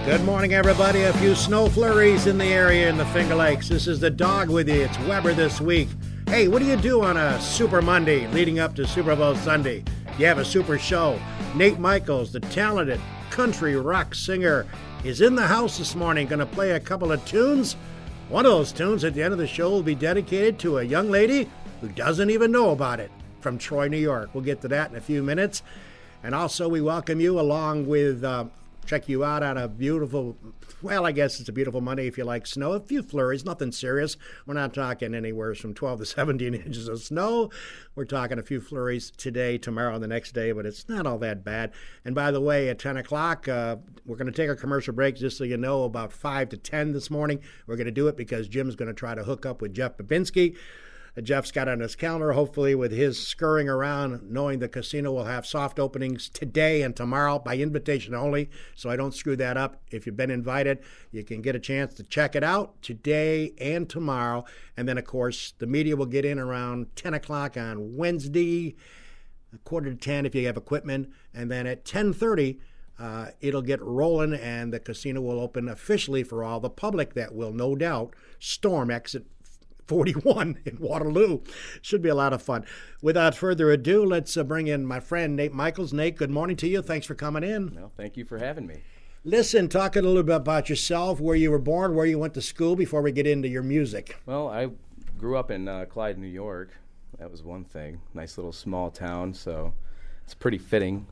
Good morning, everybody. A few snow flurries in the area in the Finger Lakes. This is the dog with you. It's Weber this week. Hey, what do you do on a Super Monday leading up to Super Bowl Sunday? You have a super show. Nate Michaels, the talented country rock singer, is in the house this morning, going to play a couple of tunes. One of those tunes at the end of the show will be dedicated to a young lady who doesn't even know about it, from Troy, New York. We'll get to that in a few minutes. And also we welcome you along with... check you out on a beautiful, well, I guess it's a beautiful Monday if you like snow. A few flurries, nothing serious. We're not talking anywhere from 12 to 17 inches of snow. We're talking a few flurries today, tomorrow, and the next day, but it's not all that bad. And by the way, at 10 o'clock, we're going to take a commercial break, just so you know, about 5 to 10 this morning. We're going to do it because Jim's going to try to hook up with Jeff Babinski. Jeff's got on his calendar, hopefully with his scurrying around, knowing the casino will have soft openings today and tomorrow by invitation only, so I don't screw that up. If you've been invited, you can get a chance to check it out today and tomorrow. And then, of course, the media will get in around 10 o'clock on Wednesday, a quarter to 10 if you have equipment. And then at 10:30, it'll get rolling, and the casino will open officially for all the public that will no doubt storm exit 41 in Waterloo. Should be a lot of fun. Without further ado, let's bring in my friend Nate Michaels. Nate, good morning to you. Thanks for coming in. No, thank you for having me. Listen, talk a little bit about yourself, where you were born, where you went to school, before we get into your music. Well, I grew up in Clyde, New York. That was one thing. Nice little small town, so it's pretty fitting,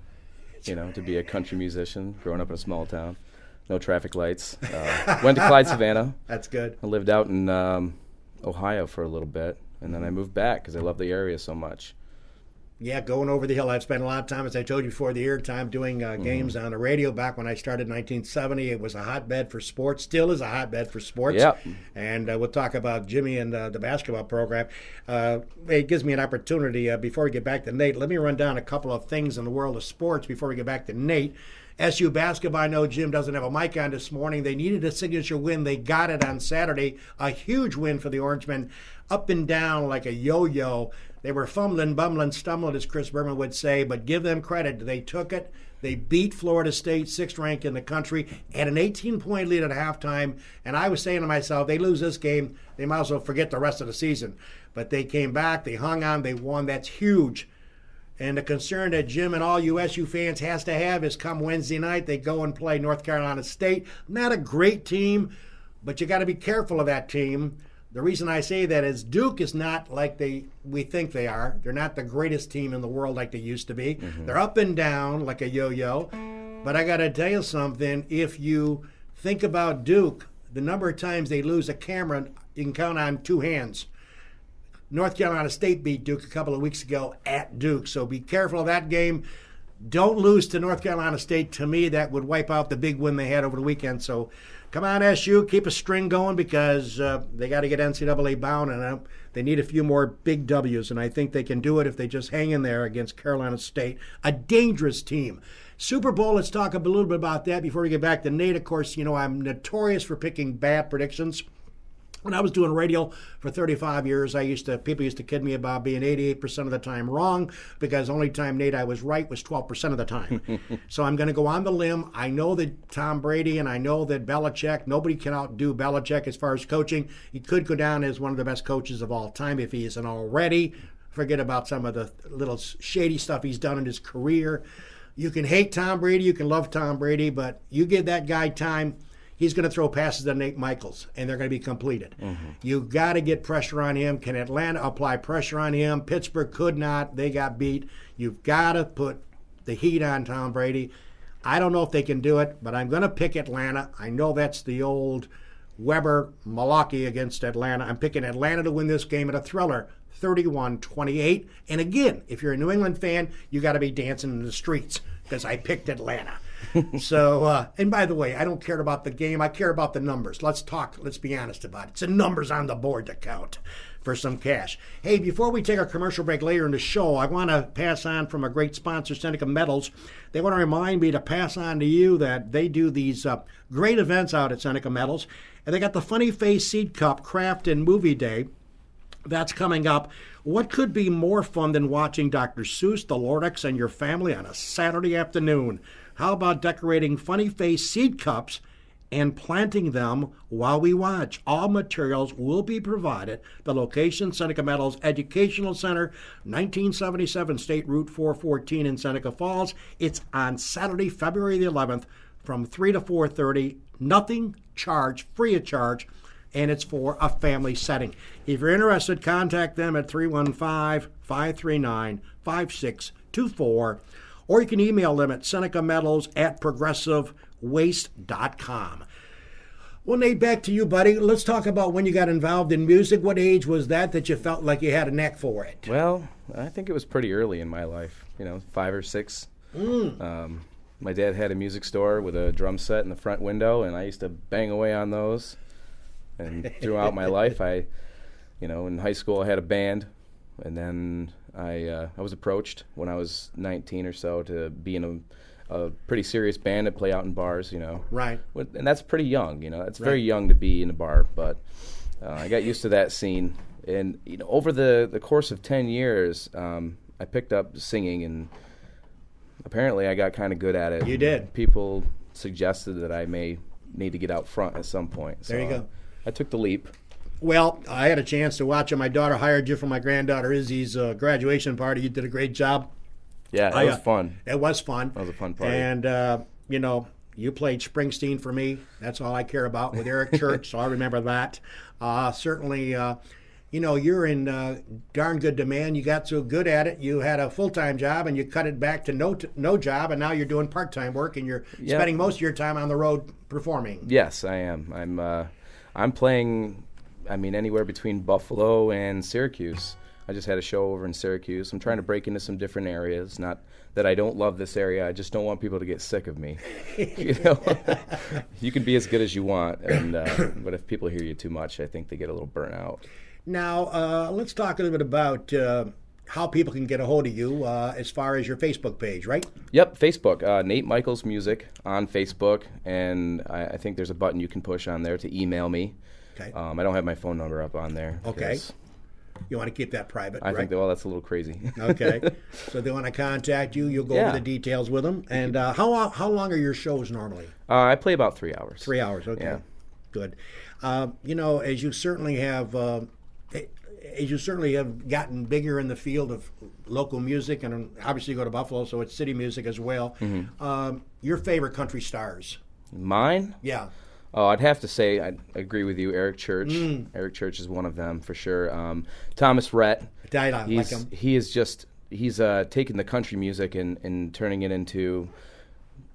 to be a country musician growing up in a small town. No traffic lights. Went to Clyde, Savannah. That's good. I lived out in Ohio for a little bit, and then I moved back because I love the area so much. Yeah, going over the hill. I've spent a lot of time, as I told you before the air time, doing games on the radio. Back when I started in 1970, it was a hotbed for sports. Still is a hotbed for sports. Yep. And we'll talk about Jimmy and the basketball program. It gives me an opportunity, before we get back to Nate, let me run down a couple of things in the world of sports before we get back to Nate. SU basketball, I know Jim doesn't have a mic on this morning. They needed a signature win. They got it on Saturday. A huge win for the Orangemen. Up and down like a yo-yo. They were fumbling, bumbling, stumbling, as Chris Berman would say, but give them credit. They took it. They beat Florida State, 6th ranked in the country, at an 18-point lead at halftime. And I was saying to myself, they lose this game, they might as well forget the rest of the season. But they came back, they hung on, they won. That's huge. And the concern that Jim and all USU fans has to have is come Wednesday night, they go and play North Carolina State. Not a great team, but you got to be careful of that team. The reason I say that is Duke is not like we think they are. They're not the greatest team in the world like they used to be. Mm-hmm. They're up and down like a yo-yo. But I got to tell you something. If you think about Duke, the number of times they lose a camera, you can count on two hands. North Carolina State beat Duke a couple of weeks ago at Duke, so be careful of that game. Don't lose to North Carolina State. To me, that would wipe out the big win they had over the weekend. So come on, SU, keep a string going because they got to get NCAA bound, and they need a few more big W's, and I think they can do it if they just hang in there against Carolina State, a dangerous team. Super Bowl, let's talk a little bit about that before we get back to Nate. Of course, I'm notorious for picking bad predictions. When I was doing radio for 35 years, people used to kid me about being 88% of the time wrong because the only time, Nate, I was right was 12% of the time. So I'm going to go on the limb. I know that Tom Brady and I know that Belichick, nobody can outdo Belichick as far as coaching. He could go down as one of the best coaches of all time if he isn't already. Forget about some of the little shady stuff he's done in his career. You can hate Tom Brady, you can love Tom Brady, but you give that guy time, he's going to throw passes to Nate Michaels, and they're going to be completed. Mm-hmm. You've got to get pressure on him. Can Atlanta apply pressure on him? Pittsburgh could not. They got beat. You've got to put the heat on Tom Brady. I don't know if they can do it, but I'm going to pick Atlanta. I know that's the old Weber Milwaukee against Atlanta. I'm picking Atlanta to win this game at a thriller, 31-28. And again, if you're a New England fan, you got to be dancing in the streets because I picked Atlanta. So, and by the way, I don't care about the game. I care about the numbers. Let's be honest about it. It's the numbers on the board that count for some cash. Hey, before we take our commercial break later in the show, I want to pass on from a great sponsor, Seneca Metals. They want to remind me to pass on to you that they do these great events out at Seneca Metals. And they got the Funny Face Seed Cup Craft and Movie Day. That's coming up. What could be more fun than watching Dr. Seuss, the Lordex, and your family on a Saturday afternoon? How about decorating funny face seed cups and planting them while we watch. All materials will be provided. The location, Seneca Meadows Educational Center, 1977 State Route 414 in Seneca Falls. It's on Saturday, February the 11th from 3 to 4:30. Nothing charged, free of charge, and it's for a family setting. If you're interested, contact them at 315-539-5624, or you can email them at senecameadows@progressivewaste.com. Well, Nate, back to you, buddy. Let's talk about when you got involved in music. What age was that you felt like you had a knack for it? Well, I think it was pretty early in my life, 5 or 6. My dad had a music store with a drum set in the front window, and I used to bang away on those. And throughout my life, in high school I had a band, and then I was approached when I was 19 or so to be in a pretty serious band and play out in bars, Right. And that's pretty young, It's very young to be in a bar, but I got used to that scene. And over the course of 10 years, I picked up singing, and apparently I got kind of good at it. You did. People suggested that I may need to get out front at some point. So there you go. I took the leap. Well, I had a chance to watch it. My daughter hired you for my granddaughter Izzy's graduation party. You did a great job. Yeah, it was fun. It was fun. That was a fun party. And, you played Springsteen for me. That's all I care about with Eric Church, so I remember that. Certainly, you're in darn good demand. You got so good at it. You had a full-time job, and you cut it back to no job, and now you're doing part-time work, and you're spending most of your time on the road performing. Yes, I am. I'm playing, anywhere between Buffalo and Syracuse. I just had a show over in Syracuse. I'm trying to break into some different areas. Not that I don't love this area. I just don't want people to get sick of me. You can be as good as you want, but if people hear you too much, I think they get a little burnt out. Now, let's talk a little bit about how people can get a hold of you as far as your Facebook page, right? Yep, Facebook. Nate Michaels Music on Facebook, and I think there's a button you can push on there to email me. Okay. I don't have my phone number up on there. Okay. You want to keep that private, right? I think that's a little crazy. Okay. So if they want to contact you, you'll go over the details with them. And how long are your shows normally? I play about 3 hours. 3 hours, okay. Yeah. Good. As you certainly have gotten bigger in the field of local music, and obviously you go to Buffalo, so it's city music as well. Mm-hmm. Your favorite country stars? Mine? Yeah. Oh, I'd have to say I agree with you. Eric Church. Eric Church is one of them for sure. Thomas Rhett. I like him. He's taken the country music and turning it into,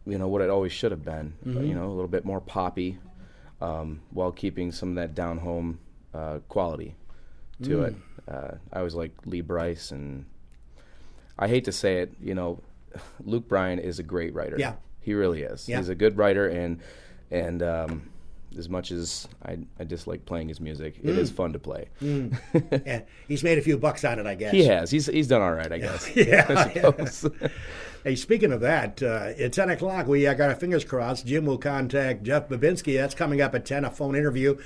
what it always should have been. Mm-hmm. A little bit more poppy, while keeping some of that down home quality to it. I always like Lee Brice, and I hate to say it, Luke Bryan is a great writer. Yeah, he really is. Yeah. He's a good writer, and as much as I dislike playing his music, it is fun to play. Yeah, he's made a few bucks on it, I guess. He has. He's done all right, I guess. Yeah. I suppose. Hey, speaking of that, at 10 o'clock, we got our fingers crossed. Jim will contact Jeff Babinski. That's coming up at 10, a phone interview.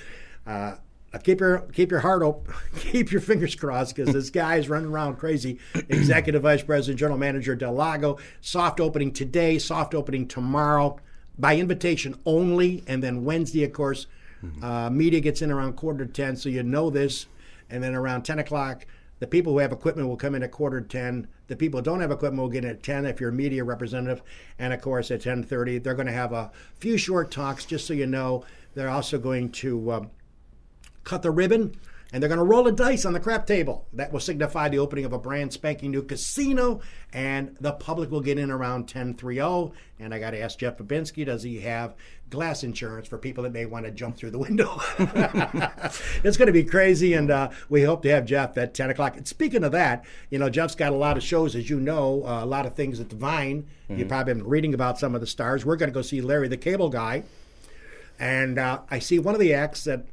Keep your heart open, keep your fingers crossed, because this guy is running around crazy. Executive Vice President, General Manager Del Lago. Soft opening today, soft opening tomorrow, by invitation only, and then Wednesday, of course, media gets in around 9:45, so you know this. And then around 10 o'clock, the people who have equipment will come in at 9:45. The people who don't have equipment will get in at 10 if you're a media representative. And, of course, at 10:30, they're going to have a few short talks, just so you know. They're also going to cut the ribbon, and they're going to roll a dice on the crap table. That will signify the opening of a brand spanking new casino, and the public will get in around 10:30. And I got to ask Jeff Babinski, does he have glass insurance for people that may want to jump through the window? It's going to be crazy, and we hope to have Jeff at 10 o'clock. And speaking of that, Jeff's got a lot of shows, as you know, a lot of things at the Vine. Mm-hmm. You've probably been reading about some of the stars. We're going to go see Larry the Cable Guy, and I see one of the acts that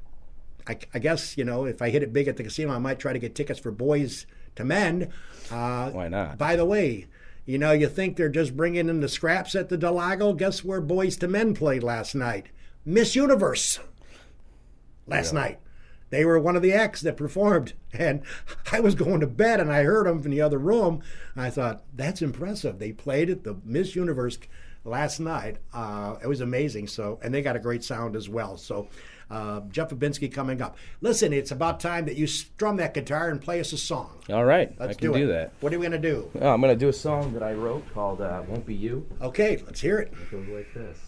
I guess, if I hit it big at the casino, I might try to get tickets for Boys to Men. Why not? By the way, you think they're just bringing in the scraps at the Del Lago? Guess where Boys to Men played last night? Miss Universe last night. They were one of the acts that performed, and I was going to bed, and I heard them from the other room. And I thought, that's impressive. They played at the Miss Universe last night. It was amazing. So, and they got a great sound as well. So, Jeff Babinski coming up. Listen, it's about time that you strum that guitar and play us a song. All right, Let's I can do that. What are we going to do? Oh, I'm going to do a song that I wrote called Won't Be You. Okay, let's hear it. It goes like this.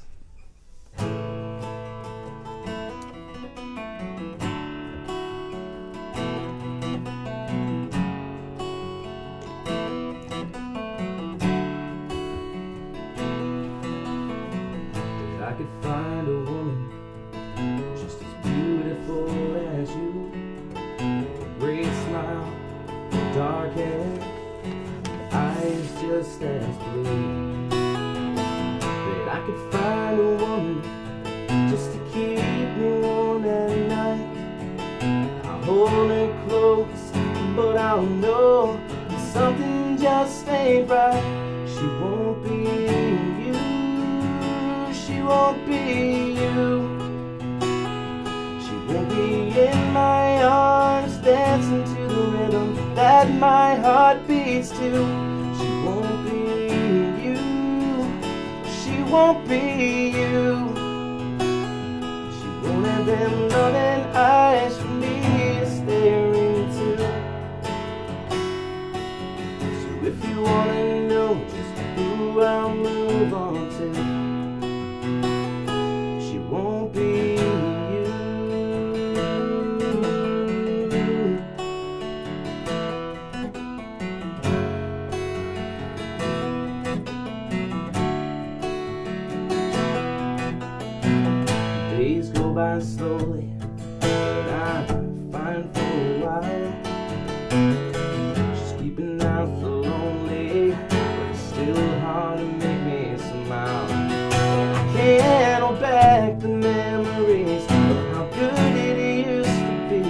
I could find a woman just as beautiful as you, with a great smile, dark hair, eyes just as blue. That I could find a woman just to keep me warm at night. I'll hold her close, but I'll know that something just ain't right. She won't be you. She won't be you. She won't be in my arms, dancing to the rhythm that my heart beats to. She won't be you. She won't be you. She won't have them loving eyes for me to stare into. So if you wanna know just who I'll move on to, won't be you. Days go by slowly, and I'm fine for a while. She's keeping out the lonely, but it's still hard to make me smile. Can't hold back the memories of how good it used to be.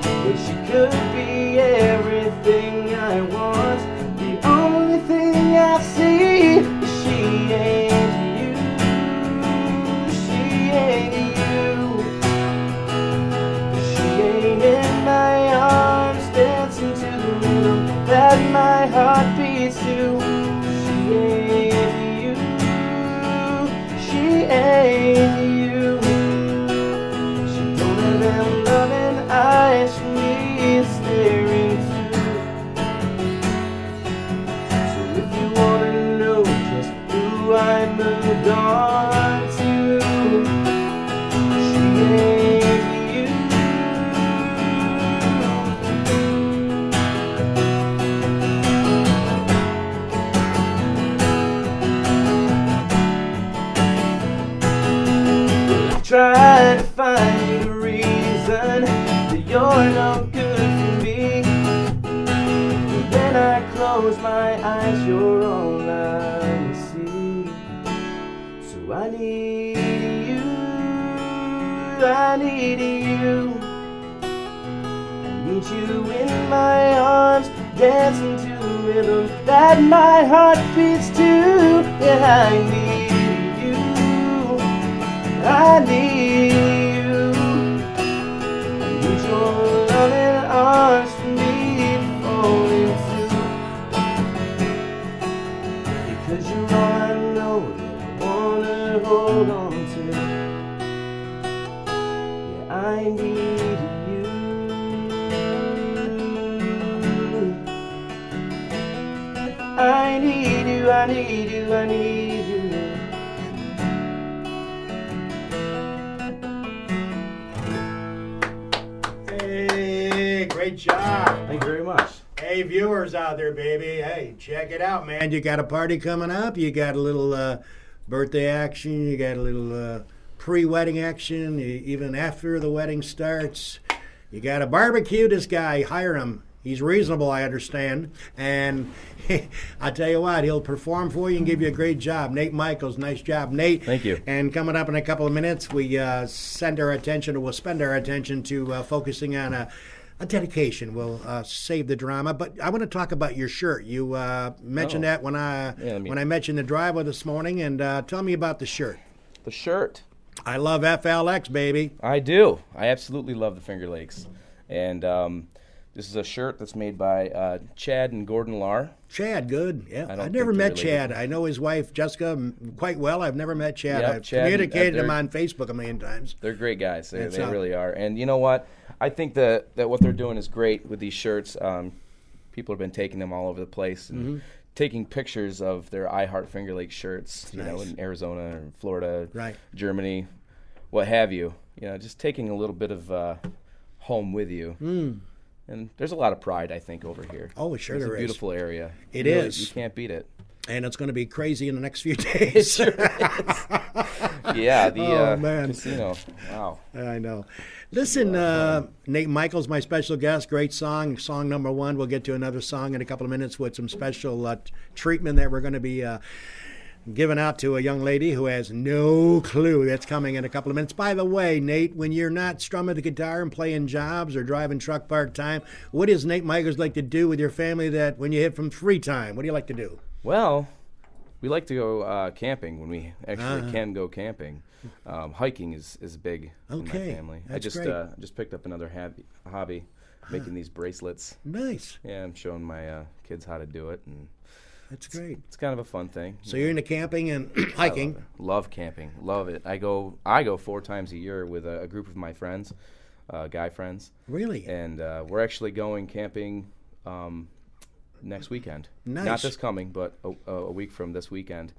But she could be everything I want. The only thing I see is she ain't you. She ain't you. She ain't in my arms, dancing to the rhythm that my heart beats to. She ain't you. She ain't you. She don't have them loving eyes for me staring into. So if you wanna know just who I moved on to, she ain't you. Try to find a reason that you're no good for me. And then I close my eyes, you're all I see. So I need you, I need you. I need you in my arms, dancing to the rhythm that my heart beats to. Yeah, I need you. I need you. I need your loving arms for me to fall into. Because you're all I know that I wanna hold on to. Yeah, I need you. I need you, I need you, I need you. Great job. Thank you very much. Hey, viewers out there, baby. Hey, check it out, man. You got a party coming up. You got a little birthday action. You got a little pre-wedding action. Even after the wedding starts. You got a barbecue. This guy, hire him. He's reasonable, I understand. And I tell you what, he'll perform for you and give you a great job. Nate Michaels, nice job, Nate. Thank you. And coming up in a couple of minutes, we'll spend our attention to focusing on a dedication. We'll save the drama. But I want to talk about your shirt. You mentioned that when I met you in the driveway this morning. And tell me about the shirt. The shirt. I love FLX, baby. I do. I absolutely love the Finger Lakes. And This is a shirt that's made by Chad and Gordon Lar. Chad, good. Yeah, I don't I've never think they're met related. Chad. I know his wife Jessica quite well. I've never met Chad. Yep, I've Chad, communicated him they're- on Facebook a million times. They're great guys. They It's, really are. And you know what? I think that what they're doing is great with these shirts. People have been taking them all over the place and taking pictures of their I Heart Finger Lake shirts, you know, Nice. in Arizona or Florida, Right. Germany, what have you. You know, just taking a little bit of home with you. And there's a lot of pride, I think, over here. Oh, sure It's there a is. beautiful area. It Really, is. You can't beat it. And it's going to be crazy in the next few days. Yeah, the Oh, man. casino. Wow. I know. Listen, Nate Michaels, my special guest. Great song. Song number 1. We'll get to another song in a couple of minutes with some special treatment that we're going to be giving out to a young lady who has no clue. That's coming in a couple of minutes. By the way, Nate, when you're not strumming the guitar and playing jobs or driving truck part-time, what does Nate Michaels like to do with your family that when you hit from free time? What do you like to do? Well, we like to go camping when we actually can go camping. Hiking is big in my Okay, family. that's I great. just picked up another hobby, making these bracelets. Nice. Yeah, I'm showing my kids how to do it, and That's great. it's kind of a fun thing. So you're into camping and hiking. Love camping, love it. I go 4 times a year with a group of my friends, guy friends, Really? and we're actually going camping next weekend. Nice. Not this coming, but a week from this weekend.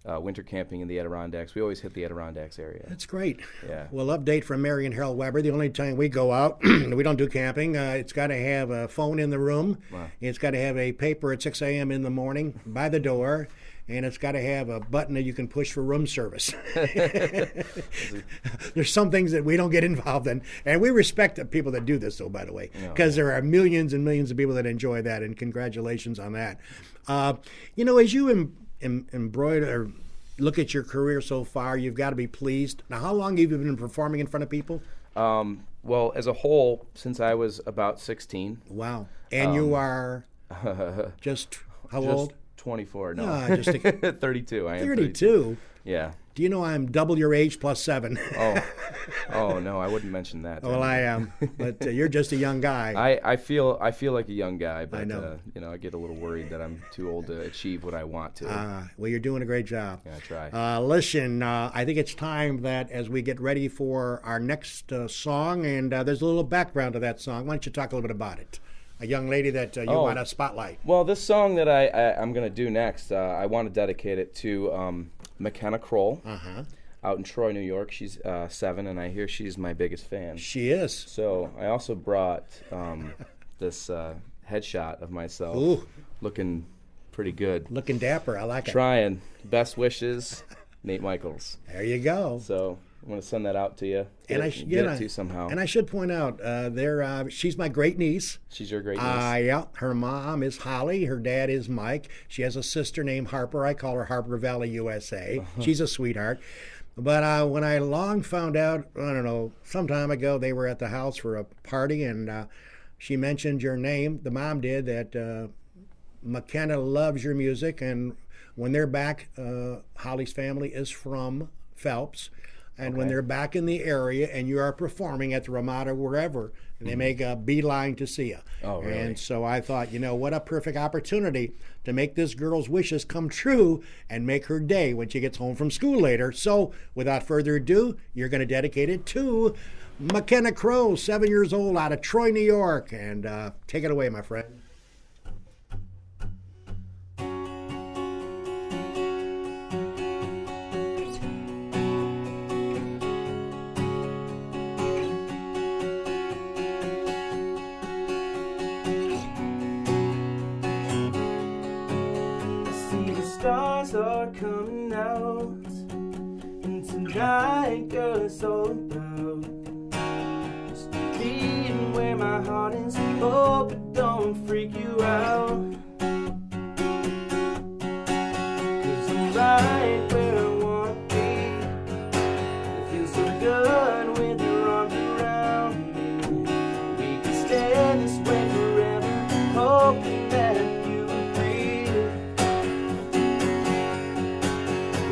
Winter camping in the Adirondacks. We always hit the Adirondacks area. That's great. Yeah. Well, update from Mary and Harold Weber. The only time we go out, we don't do camping. It's got to have a phone in the room. Wow. It's got to have a paper at 6 a.m. in the morning by the door. And it's got to have a button that you can push for room service. There's some things that we don't get involved in. And we respect the people that do this, though, by the way, because there are millions and millions of people that enjoy that. And congratulations on that. You know, as you embroider or look at your career so far, you've got to be pleased. Now, how long have you been performing in front of people? Well, as a whole, since I was about 16. Wow. And you are just how Just old? 24. No, Just 32. I am 32. Yeah. Do you know I'm double your age plus 7? Oh no, I wouldn't mention that. Well, I am, but you're just a young guy. I feel like a young guy, but I know. You know, I get a little worried that I'm too old to achieve what I want to. Well, you're doing a great job. Yeah, I try. Listen, I think it's time that as we get ready for our next song, and there's a little background to that song. Why don't you talk a little bit about it? A young lady that you want to spotlight. Well, this song that I'm going to do next, I want to dedicate it to McKenna Kroll out in Troy, New York. She's 7, and I hear she's my biggest fan. She is. So I also brought this headshot of myself Ooh. looking pretty good. Looking dapper. I like it. Trying. Best wishes, Nate Michaels. There you go. So I'm going to send that out to you. And Get it to you somehow. And I should point out, she's my great niece. She's your great niece. Yeah, her mom is Holly. Her dad is Mike. She has a sister named Harper. I call her Harper Valley, USA. She's a sweetheart. But when I long found out, I don't know, some time ago, they were at the house for a party, and she mentioned your name. The mom did, that McKenna loves your music. And when they're back, Holly's family is from Phelps. And when they're back in the area and you are performing at the Ramada, wherever, they make a beeline to see you. Oh, really? And so I thought, you know, what a perfect opportunity to make this girl's wishes come true and make her day when she gets home from school later. So without further ado, you're going to dedicate it to McKenna Kroll, 7 years old, out of Troy, New York. And take it away, my friend. Stars are coming out, and tonight, girl, it's all about just being where my heart is. Hope it don't freak you out, 'cause I'm right where I wanna be. It feels so good with your arms around me. We can stay this way forever, hoping that you agree.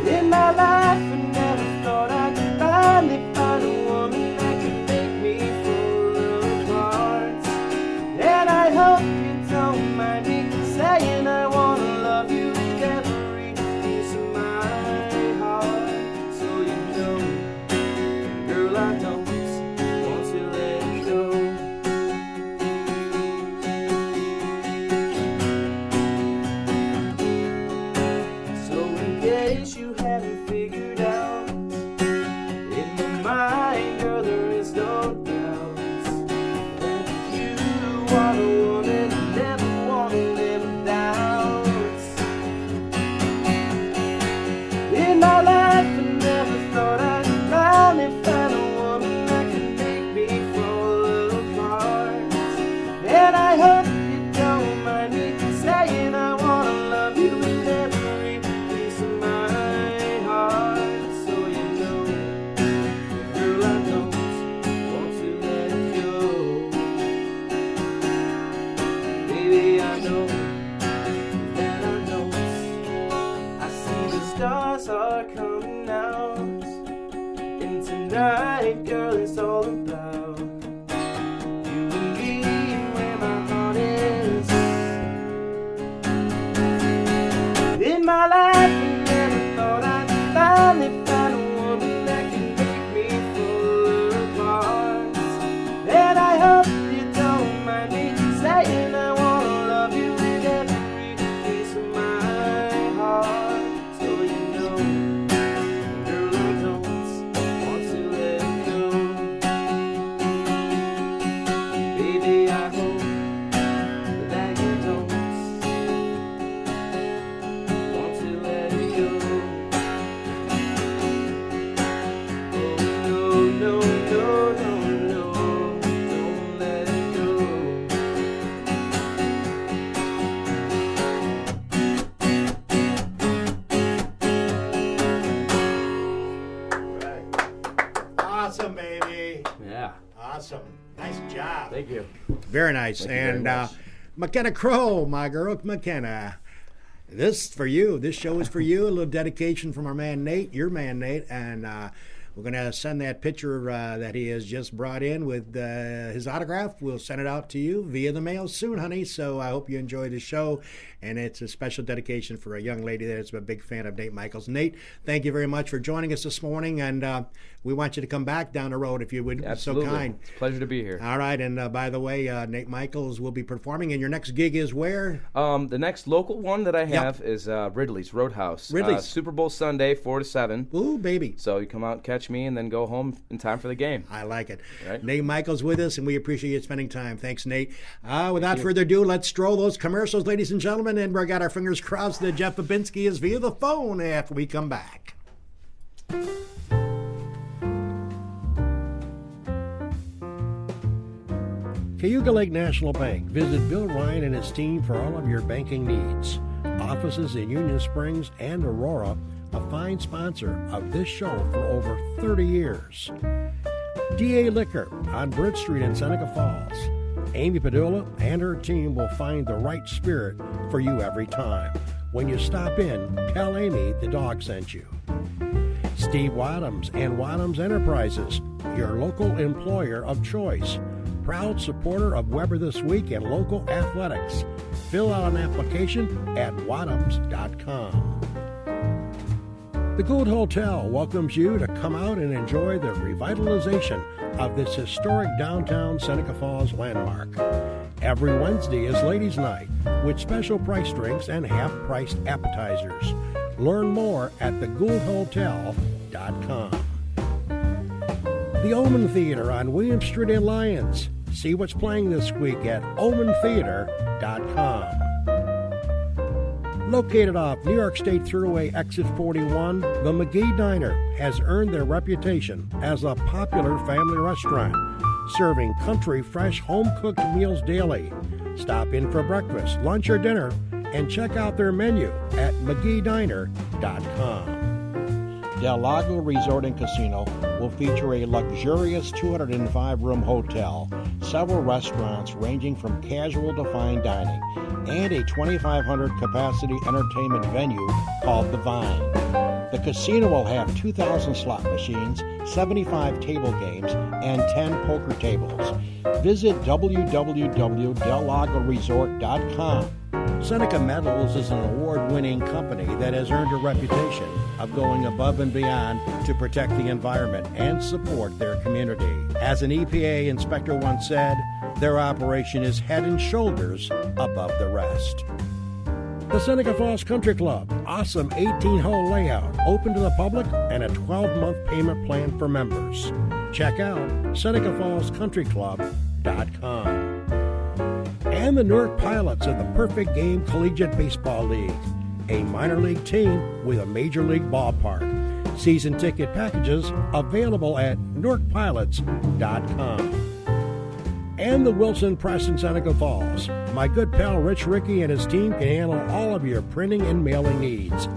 In my life, I never thought I'd finally find a woman that could make me full of hearts. And I coming out. And tonight, girl, it's all about you and me, where my heart is. In my life, I never thought I'd finally find a woman that can make me full of hearts. And I hope you don't mind me saying I wanna love you with every piece of my heart. So you know, girl, I don't want to let it go. Baby, I hope that you don't want to let it go. Oh, no, no, no, no, no, don't let it go. Awesome, baby. Yeah. Awesome. Nice job. Thank you. Very nice. Thank you very And much. McKenna Crow, my girl, McKenna. This for you. This show is for you. A little dedication from our man Nate, your man Nate, and we're going to send that picture that he has just brought in with his autograph. We'll send it out to you via the mail soon, honey. So I hope you enjoy the show, and it's a special dedication for a young lady that is a big fan of Nate Michaels. Nate, thank you very much for joining us this morning, and we want you to come back down the road if you would be so Absolutely. kind. It's a pleasure to be here. All right, and by the way, Nate Michaels will be performing, and your next gig is where? The next local one that I have is Ridley's Roadhouse. Ridley's. Super Bowl Sunday, 4 to 7. Ooh, baby. So you come out and catch me and then go home in time for the game. I like it. Right. Nate Michaels with us, and we appreciate you spending time. Thanks, Nate. Without further ado, let's stroll those commercials, ladies and gentlemen, and we got our fingers crossed that Jeff Babinski is via the phone after we come back. Cayuga Lake National Bank. Visit Bill Ryan and his team for all of your banking needs. Offices in Union Springs and Aurora, a fine sponsor of this show for over 30 years. DA Liquor on Bridge Street in Seneca Falls. Amy Padula and her team will find the right spirit for you every time. When you stop in, tell Amy the dog sent you. Steve Wadhams and Wadhams Enterprises, your local employer of choice. Proud supporter of Weber This Week and local athletics. Fill out an application at wadhams.com. The Gould Hotel welcomes you to come out and enjoy the revitalization of this historic downtown Seneca Falls landmark. Every Wednesday is Ladies' Night with special price drinks and half-priced appetizers. Learn more at thegouldhotel.com. The Omen Theater on William Street in Lyons. See what's playing this week at omentheater.com. Located off New York State Thruway Exit 41, the McGee Diner has earned their reputation as a popular family restaurant, serving country fresh home-cooked meals daily. Stop in for breakfast, lunch, or dinner, and check out their menu at mcgeediner.com. Del Lago Resort and Casino will feature a luxurious 205-room hotel, several restaurants ranging from casual to fine dining, and a 2,500-capacity entertainment venue called The Vine. The casino will have 2,000 slot machines, 75 table games, and 10 poker tables. Visit www.dellagosresort.com. Seneca Metals is an award-winning company that has earned a reputation of going above and beyond to protect the environment and support their community. As an EPA inspector once said, their operation is head and shoulders above the rest. The Seneca Falls Country Club, awesome 18-hole layout, open to the public, and a 12-month payment plan for members. Check out SenecaFallsCountryClub.com. And the Newark Pilots of the Perfect Game Collegiate Baseball League, a minor league team with a major league ballpark. Season ticket packages available at NewarkPilots.com. And the Wilson Press in Seneca Falls. My good pal Rich Rickey and his team can handle all of your printing and mailing needs.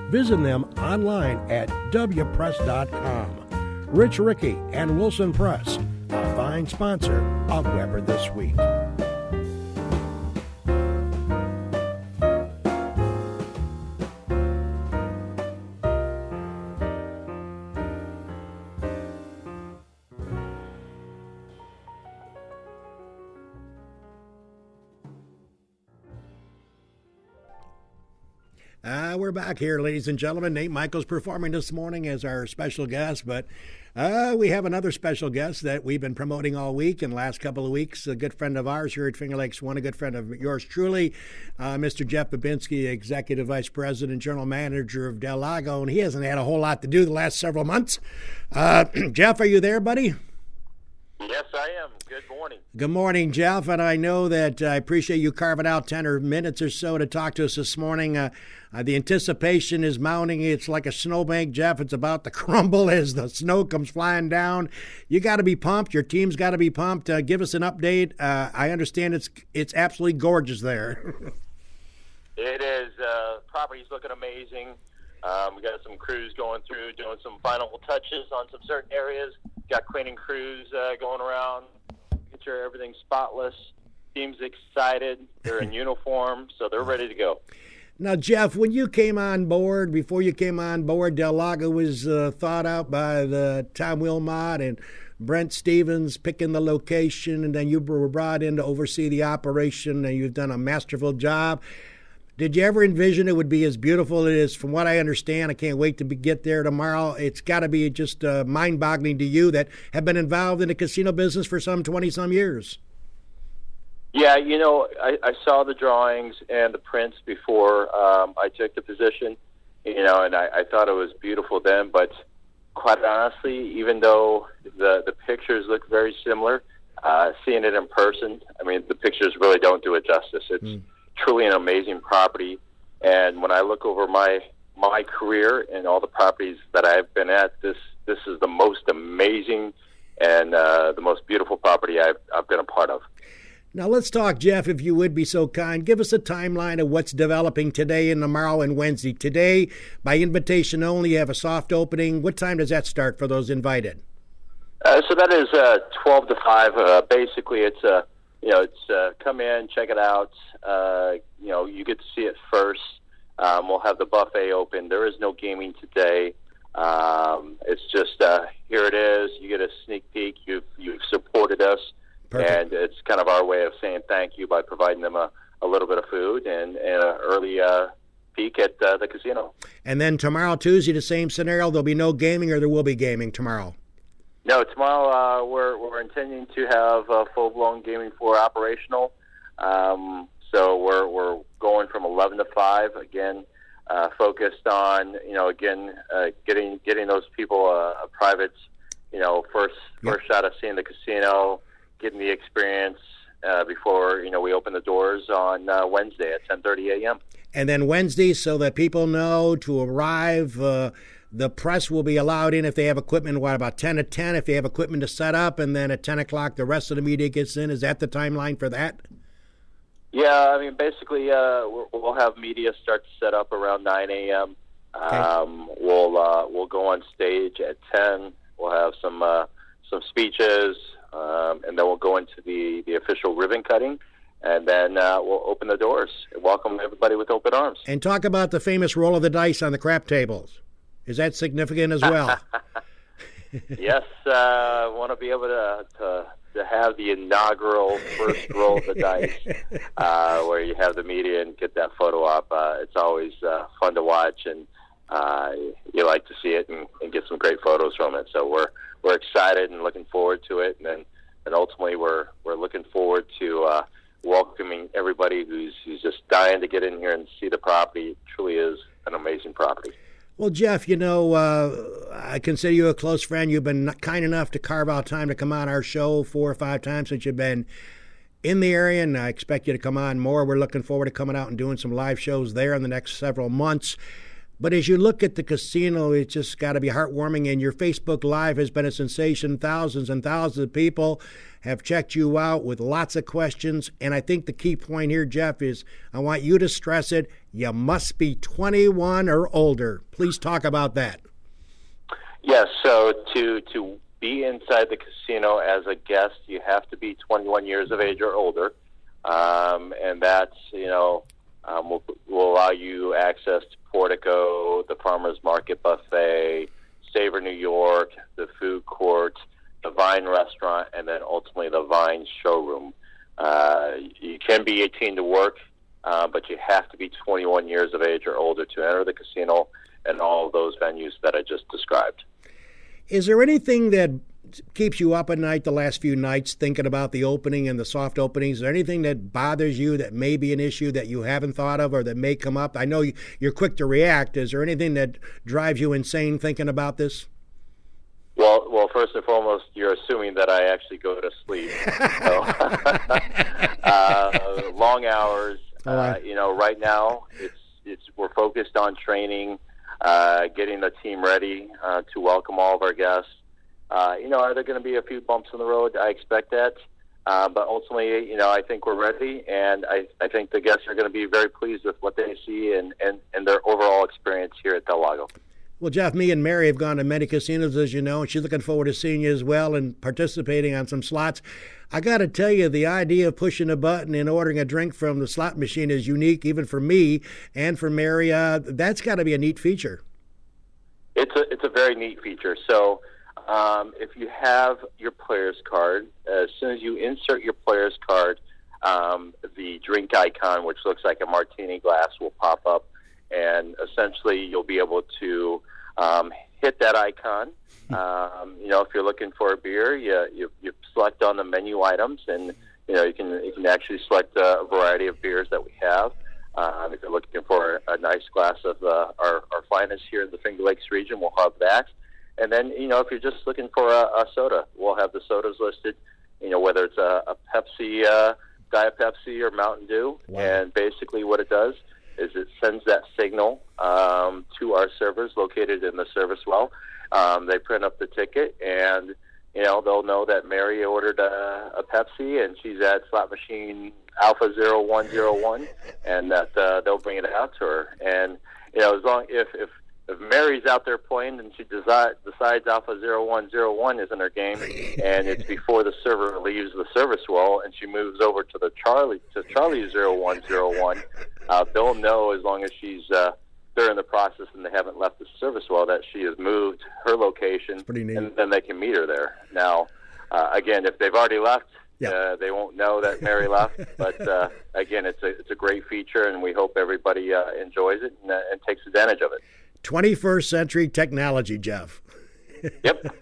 Visit them online at wpress.com. Rich Rickey and Wilson Press, a fine sponsor of Weber This Week. We're back here, ladies and gentlemen. Nate Michaels performing this morning as our special guest, but we have another special guest that we've been promoting all week and last couple of weeks. A good friend of ours here at Finger Lakes One, a good friend of yours truly, Mr. Jeff Babinski, Executive Vice President, General Manager of Del Lago, and he hasn't had a whole lot to do the last several months. Jeff, are you there, buddy? Yes, I am. Good morning. Good morning, Jeff, and I know that I appreciate you carving out 10 or minutes or so to talk to us this morning. The anticipation is mounting. It's like a snowbank, Jeff. It's about to crumble as the snow comes flying down. You got to be pumped. Your team's got to be pumped. Give us an update. I understand it's absolutely gorgeous there. It is. Property's looking amazing. We got some crews going through, doing some final touches on some certain areas. Got cleaning crews going around, get sure everything's spotless. Team's excited. They're in uniform, so they're ready to go. Now, Jeff, when you came on board, before you came on board, Del Lago was thought out by the Tom Wilmot and Brent Stevens picking the location, and then you were brought in to oversee the operation, and you've done a masterful job. Did you ever envision it would be as beautiful as it is? From what I understand, I can't wait to get there tomorrow. It's got to be just mind-boggling to you that have been involved in the casino business for some 20-some years. Yeah, I saw the drawings and the prints before I took the position, and I thought it was beautiful then. But quite honestly, even though the pictures look very similar, seeing it in person, I mean, the pictures really don't do it justice. It's truly an amazing property, and when I look over my career and all the properties that I've been at, this is the most amazing and the most beautiful property I've been a part of. Now let's talk, Jeff, if you would be so kind. Give us a timeline of what's developing today and tomorrow and Wednesday. Today, by invitation only, you have a soft opening. What time does that start for those invited? So that is 12 to 5. Basically, it's come in, check it out. You get to see it first. We'll have the buffet open. There is no gaming today. It's just here it is. You get a sneak peek. You've supported us. Perfect. And it's kind of our way of saying thank you by providing them a little bit of food and an early peek at the casino. And then tomorrow, Tuesday, the same scenario. There'll be no gaming, or there will be gaming tomorrow? No, tomorrow we're intending to have full-blown gaming floor operational. So we're going from 11 to 5 again, focused on getting those people a private first shot of seeing the casino, getting the experience before we open the doors on Wednesday at 10:30 a.m. And then Wednesday, so that people know to arrive. The press will be allowed in if they have equipment, about 10 to 10, if they have equipment to set up, and then at 10 o'clock the rest of the media gets in. Is that the timeline for that? Yeah, I mean, basically we'll have media start to set up around 9 a.m. Okay. We'll go on stage at 10. We'll have some speeches, and then we'll go into the official ribbon cutting. And then we'll open the doors and welcome everybody with open arms. And talk about the famous roll of the dice on the crap tables. Is that significant as well? Yes, I want to be able to have the inaugural first roll of the dice where you have the media and get that photo op. It's always fun to watch, and you like to see it and get some great photos from it. So we're excited and looking forward to it, and ultimately we're looking forward to welcoming everybody who's just dying to get in here and see the property. It truly is an amazing property. Well, Jeff, I consider you a close friend. You've been kind enough to carve out time to come on our show 4 or 5 times since you've been in the area, and I expect you to come on more. We're looking forward to coming out and doing some live shows there in the next several months. But as you look at the casino, it's just got to be heartwarming, and your Facebook Live has been a sensation. Thousands and thousands of people have checked you out with lots of questions, and I think the key point here, Jeff, is I want you to stress it. You must be 21 or older. Please talk about that. Yes, so to be inside the casino as a guest, you have to be 21 years of age or older, and that's, will allow you access to Portico, the Farmers Market Buffet, Savor New York, the food court, the Vine Restaurant, and then ultimately the Vine Showroom. You can be 18 to work, but you have to be 21 years of age or older to enter the casino and all of those venues that I just described. Is there anything that keeps you up at night the last few nights thinking about the opening and the soft openings? Is there anything that bothers you that may be an issue that you haven't thought of or that may come up? I know you're quick to react. Is there anything that drives you insane thinking about this? Well, first and foremost, you're assuming that I actually go to sleep. So, long hours. Right now we're focused on training, getting the team ready to welcome all of our guests. Are there going to be a few bumps in the road? I expect that. But ultimately, I think we're ready, and I think the guests are going to be very pleased with what they see and their overall experience here at Del Lago. Well, Jeff, me and Mary have gone to many casinos, as you know, and she's looking forward to seeing you as well and participating on some slots. I got to tell you, the idea of pushing a button and ordering a drink from the slot machine is unique, even for me and for Mary. That's got to be a neat feature. It's a very neat feature. So if you have your player's card, as soon as you insert your player's card, the drink icon, which looks like a martini glass, will pop up, and essentially you'll be able to hit that icon. If you're looking for a beer, you select on the menu items, and you can actually select a variety of beers that we have. If you're looking for a nice glass of our finest here in the Finger Lakes region, we'll have that. And then, if you're just looking for a soda, we'll have the sodas listed, whether it's a Pepsi, Diet Pepsi or Mountain Dew. Wow. And basically what it does is it sends that signal to our servers located in the service well. They print up the ticket, and, they'll know that Mary ordered a Pepsi, and she's at slot machine Alpha 0101, and that they'll bring it out to her. And, as long if Mary's out there playing and she decides Alpha 0101 isn't her game, and it's before the server leaves the service well and she moves over to Charlie 0101, they'll know, as long as they're in the process and they haven't left the service well, that she has moved her location, and then they can meet her there. Now, again, if they've already left, they won't know that Mary left. But again, it's a great feature, and we hope everybody enjoys it and takes advantage of it. 21st century technology, Jeff. Yep.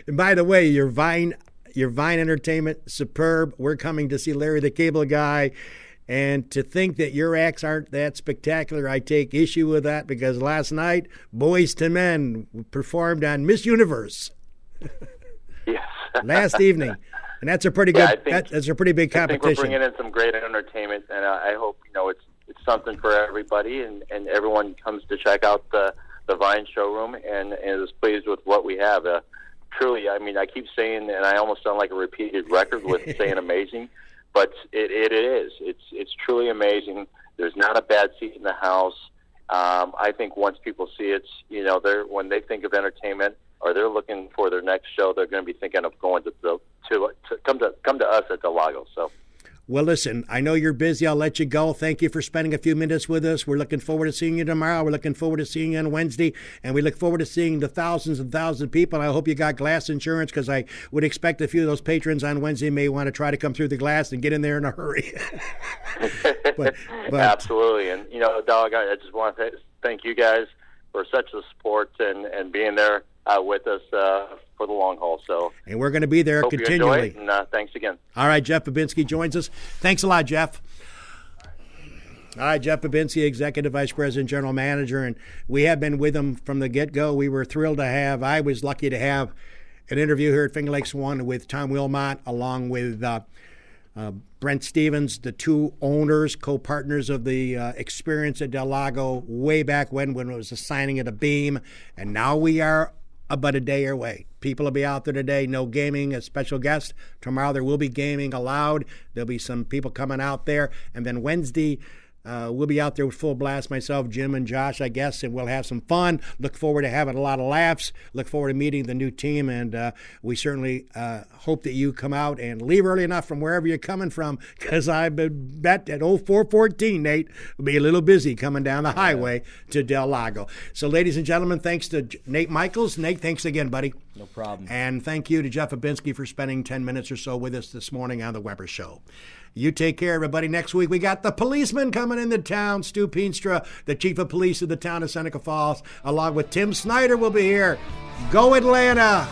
And by the way, your Vine entertainment, superb. We're coming to see Larry the Cable Guy. And to think that your acts aren't that spectacular, I take issue with that, because last night, Boys to Men performed on Miss Universe. Yes. Last evening. And that's a pretty good. That's a pretty big competition. I think we're bringing in some great entertainment, and I hope it's something for everybody, and everyone comes to check out the Vine showroom and is pleased with what we have. Truly, I keep saying, and I almost sound like a repeated record with saying amazing, but it is. It's truly amazing. There's not a bad seat in the house. I think once people see it, when they think of entertainment or they're looking for their next show, they're going to be thinking of going to come to us at Del Lago. So. Well, listen, I know you're busy. I'll let you go. Thank you for spending a few minutes with us. We're looking forward to seeing you tomorrow. We're looking forward to seeing you on Wednesday. And we look forward to seeing the thousands and thousands of people. I hope you got glass insurance, because I would expect a few of those patrons on Wednesday may want to try to come through the glass and get in there in a hurry. but Absolutely. And, Dog, I just want to thank you guys for such a support and being there with us for the long haul. And we're going to be there hope continually. You enjoy it, and thanks again. All right, Jeff Babinski joins us. Thanks a lot, Jeff. All right, Jeff Babinski, Executive Vice President, General Manager, and we have been with him from the get-go. We were thrilled to have, I was lucky to have an interview here at Finger Lakes One with Tom Wilmot, along with Brent Stevens, the two owners, co-partners of the experience at Del Lago way back when it was a signing at a Beam, and now we are about a day away. People will be out there today. No gaming, a special guest. Tomorrow there will be gaming allowed. There'll be some people coming out there. And then Wednesday, we'll be out there with full blast, myself, Jim, and Josh, I guess, and we'll have some fun. Look forward to having a lot of laughs. Look forward to meeting the new team, and we certainly hope that you come out and leave early enough from wherever you're coming from, because I bet at 0414, Nate, will be a little busy coming down the highway to Del Lago. So, ladies and gentlemen, thanks to Nate Michaels. Nate, thanks again, buddy. No problem. And thank you to Jeff Babinski for spending 10 minutes or so with us this morning on The Weber Show. You take care, everybody. Next week, we got the policeman coming into town. Stu Peenstra, the chief of police of the town of Seneca Falls, along with Tim Snyder will be here. Go Atlanta!